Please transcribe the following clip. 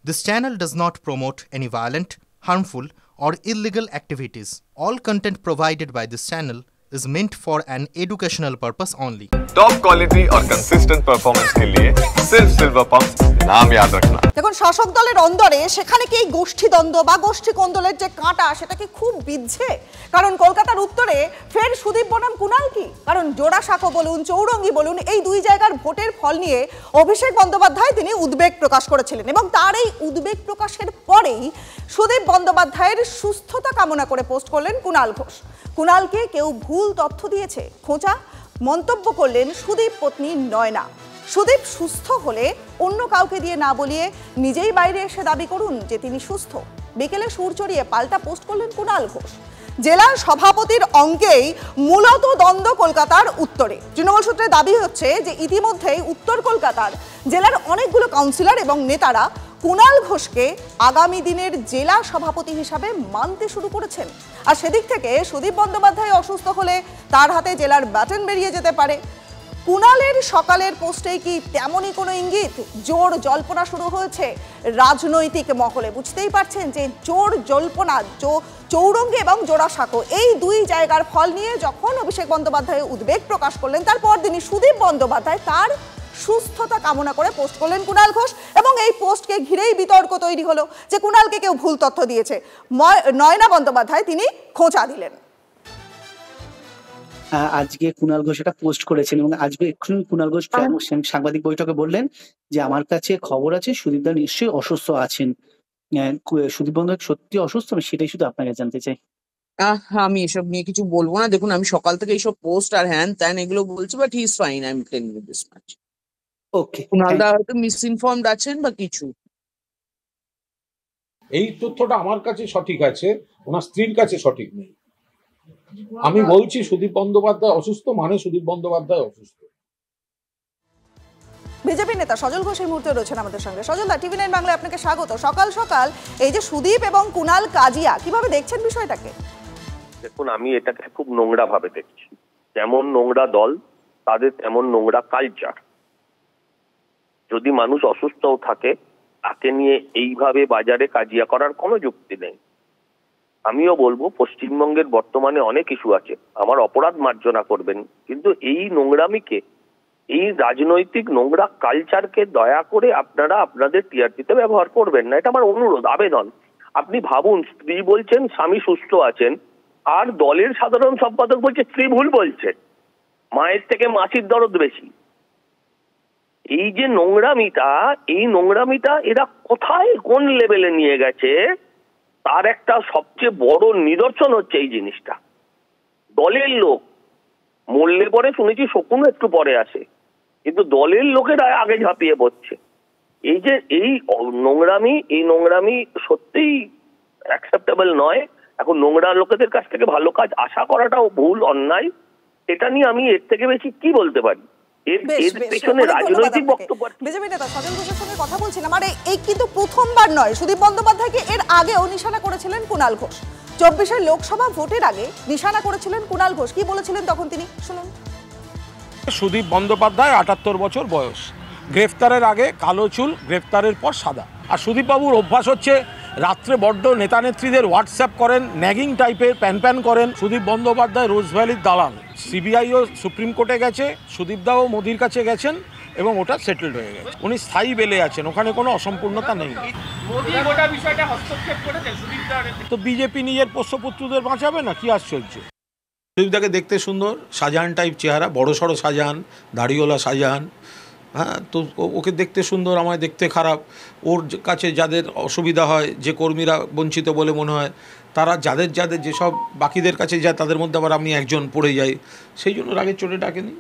This channel does not promote any violent, harmful, or illegal activities. All content provided by this channel is meant for an educational purpose only. Top quality और consistent performance के लिए सिर्फ silver pump नाम याद रखना। দেখুন শাসক দলের অন্দরে সেখানে কি গোষ্ঠী দ্বন্দ্ব বা গোষ্ঠী কোন্দলের যে কাঁটা সেটা কি খুব বিঁধছে? কারণ কলকাতার উত্তরে ফের সুদীপ বনাম কুণাল কি? কারণ জোড়াসাঁকো বলুন চৌরঙ্গি বলুন এই দুই জায়গার ভোটের ফল নিয়ে অভিষেক বন্দ্যোপাধ্যায় তিনি উদ্বেগ প্রকাশ করেছিলেন এবং তার এই উদ্বেগ প্রকাশের পরেই সুদীপ বন্দ্যোপাধ্যায়ের সুস্থতা কামনা করে পোস্ট করলেন কুণাল ঘোষ। কুণালকে কেউ ভুল তথ্য দিয়েছে খোঁচা মন্তব্য করলেন সুদীপ পত্নী নয়না। সুদীপ সুস্থ হলে অন্য কাউকে দিয়ে না বলিয়ে নিজেই বাইরে এসে দাবি করুন যে তিনি সুস্থ। বিকেলে সুর চড়িয়ে পাল্টা পোস্ট করলেন কুণাল ঘোষ। জেলার সভাপতির অঙ্কেই মূলত দ্বন্দ্ব কলকাতার উত্তরে। তৃণমূল সূত্রে দাবি হচ্ছে যে ইতিমধ্যেই উত্তর কলকাতার জেলার অনেকগুলো কাউন্সিলর এবং নেতারা কুণাল ঘোষকে আগামী দিনের জেলা সভাপতি হিসাবে মানতে শুরু করেছেন। আর সেদিক থেকে সুদীপ বন্দ্যোপাধ্যায় অসুস্থ হলে তার হাতে জেলার ব্যাটন বেরিয়ে যেতে পারে। কুণালের সকালের পোস্টে কি তেমনই কোনো ইঙ্গিত? জোর জল্পনা শুরু হয়েছে রাজনৈতিক মহলে। বুঝতেই পারছেন যে জোর জল্পনা চৌরঙ্গি এবং জোড়াসাঁকো এই দুই জায়গার ফল নিয়ে যখন অভিষেক বন্দ্যোপাধ্যায় উদ্বেগ প্রকাশ করলেন তারপর দিনই সুদীপ বন্দ্যোপাধ্যায় তার সুস্থতা কামনা করে পোস্ট করলেন কুণাল ঘোষ এবং এই পোস্টকে ঘিরেই বিতর্ক তৈরি হলো যে কুণালকে কেউ ভুল তথ্য দিয়েছে। নয়না বন্দ্যোপাধ্যায় তিনি খোঁচা দিলেন। আজকে কুণাল ঘোষ এটা পোস্ট করেছেন এবং আজকে এক্ষুনি কুণাল ঘোষ সাংবাদিক বৈঠকে বললেন যে আমার কাছে খবর আছে সুদীপ দা নিশ্চয়ই অসুস্থ আছেন। সুদীপ বন্দ্যোপাধ্যায় সত্যি অসুস্থ? আমি সেটাই শুধু আপনাকে জানতে চাই। আমি এসব নিয়ে কিছু বলবো না। দেখুন আমি সকাল থেকে এইসব পোস্ট আর হ্যান ত্যান এগুলো বলছি, but he is fine. I am telling you this much. Okay, কুণালদা হয়তো মিসইনফর্মড আছেন বা কিছু। এই তথ্যটা আমার কাছে সঠিক আছে, ওনার স্ত্রীর কাছে সঠিক নেই। আমি বলছি সুদীপ বন্দ্যোপাধ্যায় অসুস্থ মানে সুদীপ বন্দ্যোপাধ্যায় অসুস্থ। বিজেপি নেতা সজল ঘোষ এই মুহূর্তে রয়েছেন আমাদের সঙ্গে। সজল দা, টিভি 9 বাংলায় আপনাকে স্বাগত। সকাল সকাল এই যে সুদীপ এবং কুণাল কাজিয়া, কিভাবে দেখছেন বিষয়টাকে? দেখুন আমি এটাকে খুব নোংরা ভাবে দেখছি। যেমন নোংরা দল তাদের তেমন নোংরা কালচার। যদি মানুষ অসুস্থও থাকে তাকে নিয়ে এইভাবে বাজারে কাজিয়া করার কোনো যুক্তি নেই। আমিও বলবো পশ্চিমবঙ্গের বর্তমানে অনেক ইস্যু আছে, আমার অপরাধ মার্জনা করবেন, কিন্তু এই নোংরামিকে, এই রাজনৈতিক নোংরা কালচারকে দয়া করে আপনারা আপনাদের টিআরপিতে ব্যবহার করবেন না। এটা আমার অনুরোধ, আবেদন। আপনি ভাবুন, স্ত্রী বলছেন স্বামী সুস্থ আছেন আর দলের সাধারণ সম্পাদক বলছে স্ত্রী ভুল বলছে, মায়ের থেকে মাসির দরদ বেশি। এই যে নোংরামিটা, এই নোংরামিটা এরা কোথায় কোন লেভেলে নিয়ে গেছে তার একটা সবচেয়ে বড় নিদর্শন হচ্ছে এই জিনিসটা। দলের লোক মরলে পরে শুনেছি শকুন একটু পরে আসে, কিন্তু দলের লোকেরা আগে ঝাঁপিয়ে পড়ছে। এই যে এই নোংরামি, এই নোংরামি সত্যিই অ্যাকসেপ্টেবল নয়। এখন নোংরা লোকেদের কাছ থেকে ভালো কাজ আশা করাটাও ভুল, অন্যায়। এটা নিয়ে আমি এর থেকে বেশি কি বলতে পারি? বিজেপি নেতা সজল ঘোষের সঙ্গে কথা বলছিলাম। আর এই কিন্তু প্রথমবার নয়, সুদীপ বন্দ্যোপাধ্যায়কে এর আগেও নিশানা করেছিলেন কুণাল ঘোষ। 24 লোকসভা ভোটের আগে নিশানা করেছিলেন কুণাল ঘোষ। কি বলেছিলেন তখন তিনি, শুনুন। সুদীপ বন্দ্যোপাধ্যায় 78 বছর বয়স, গ্রেফতারের আগে কালো চুল, গ্রেফতারের পর সাদা। আর সুদীপ বাবুর অভ্যাস হচ্ছে রাত্রে বড্ড নেতা নেত্রীদের হোয়াটসঅ্যাপ করেন, ন্যাগিং টাইপের প্যান করেন। সুদীপ বন্দ্যোপাধ্যায় রোজভ্যালির দালাল। সিবিআইও সুপ্রিম কোর্টে গেছে, সুদীপ দাও মোদির কাছে গেছেন এবং ওটা সেটেলড হয়ে গেছে। উনি স্থায়ী বেলে আছেন, ওখানে কোনো অসম্পূর্ণতা নেই। তো বিজেপি নিজের পোষ্যপুত্রদের বাঁচাবে না, কি আশ্চর্য। সুদীপদাকে দেখতে সুন্দর, শাহজাহান টাইপ চেহারা, বড় সড়ো শাহজাহান, দাড়িওয়ালা শাহজাহান। হ্যাঁ, তো ওকে দেখতে সুন্দর, আমায় দেখতে খারাপ। ওর কাছে যাদের অসুবিধা হয়, যে কর্মীরা বঞ্চিত বলে মনে হয়, তারা যাদের যেসব বাকিদের কাছে যায় তাদের মধ্যে আবার আমি একজন পড়ে যাই, সেই জন্য রাগের চোটে ডাকেনি।